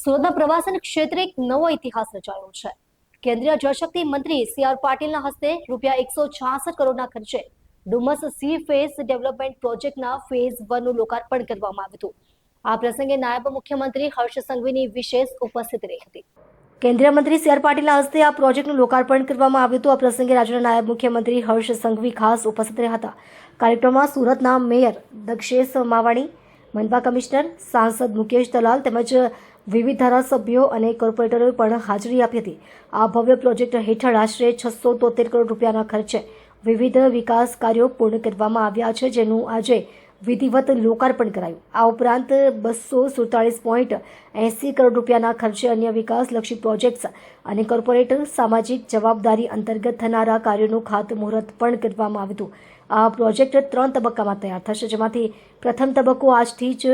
સુરતના પ્રવાસન ક્ષેત્રે એક નવો ઇતિહાસ રચાયો છે। કેન્દ્રીય જળશક્તિ મંત્રી સી.આર. પાટીલના હસ્તે ₹166 કરોડના ખર્ચે ડુમસ સી ફેસ ડેવલપમેન્ટ પ્રોજેક્ટના ફેઝ 1 નું લોકાર્પણ કરવામાં આવ્યું હતું। આ પ્રસંગે નાયબ મુખ્યમંત્રી હર્ષ સંઘવીની વિશેષ ઉપસ્થિતિ રહી હતી। કેન્દ્રીય મંત્રી સી.આર. પાટીલના હસ્તે આ પ્રોજેક્ટનું લોકાર્પણ કરવામાં આવ્યું હતું। આ પ્રસંગે રાજ્યના નાયબ મુખ્યમંત્રી હર્ષ સંઘવી ખાસ ઉપસ્થિત રહ્યા હતા। કાર્યક્રમમાં સુરતના મેયર દક્ષેશ માવાણી, મનપા કમિશનર, સાંસદ મુકેશ દલાલ તેમજ વિવિધ ધારાસભ્યો અને કોર્પોરેટરોએ પણ હાજરી આપી હતી। આ ભવ્ય પ્રોજેક્ટ હેઠળ આશરે 673 કરોડ રૂપિયાના ખર્ચે વિવિધ વિકાસ કાર્યો પૂર્ણ કરવામાં આવ્યા છે, જેનું આજે વિધિવત લોકાર્પણ કરાયું। આ ઉપરાંત 247.80 કરોડ રૂપિયાના ખર્ચે અન્ય વિકાસલક્ષી પ્રોજેક્ટ્સ અને કોર્પોરેટ સામાજિક જવાબદારી અંતર્ગત થનારા કાર્યોનું ખાતમુહૂર્ત પણ કરવામાં આવ્યું હતું। આ પ્રોજેક્ટ 3 તબક્કામાં તૈયાર થશે, જેમાંથી પ્રથમ તબક્કો આજથી જ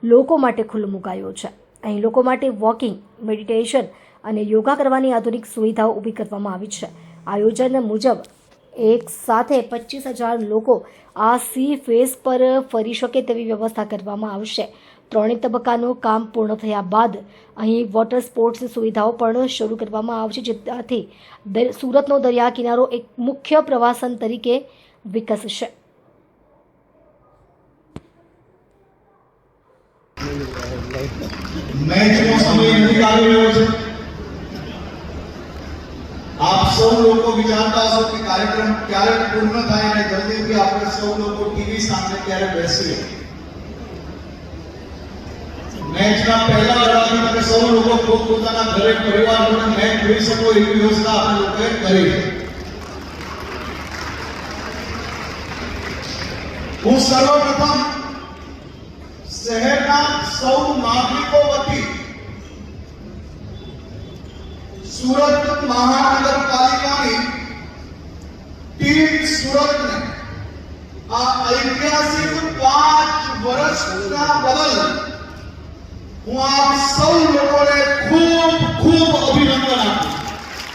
લોકો માટે ખુલ્લો મુકાયો છે। અહીં લોકો માટે વોકિંગ, મેડિટેશન અને યોગા કરવાની આધુનિક સુવિધાઓ ઊભી કરવામાં આવી છે। આયોજન મુજબ એક સાથે 25,000 લોકો આ સી ફેસ પર ફરી શકે તેવી વ્યવસ્થા કરવામાં આવશે। ત્રણેય તબક્કાનું કામ પૂર્ણ થયા બાદ અહીં વોટર સ્પોર્ટ્સ સુવિધાઓ પણ શરૂ કરવામાં આવશે, જેનાથી સુરતનો દરિયા કિનારો એક મુખ્ય પ્રવાસન તરીકે વિકસશે। मैचનો સમય નજીક આવી રહ્યો છે। આપ સૌ લોકો વિચારતા હશો કે કાર્યક્રમ ક્યારે પૂર્ણ થાય અને જલ્દીથી આપણે સૌ લોકો ટીવી સામે ક્યારે બેસીએ। મેચના પહેલા દડાથી તમે સૌ લોકો પોતાના ઘરે પરિવાર જોડે મેચ જોઈ શકો એવી વ્યવસ્થા આપણે લોકોએ કરી છે। હું સર્વપ્રથમ શહેરના સૌ નાગરિકો વતી સુરત મહાનગરપાલિકાની ટીમ સુરતને આ ઐતિહાસિક 5 વર્ષના બદલ હું આપ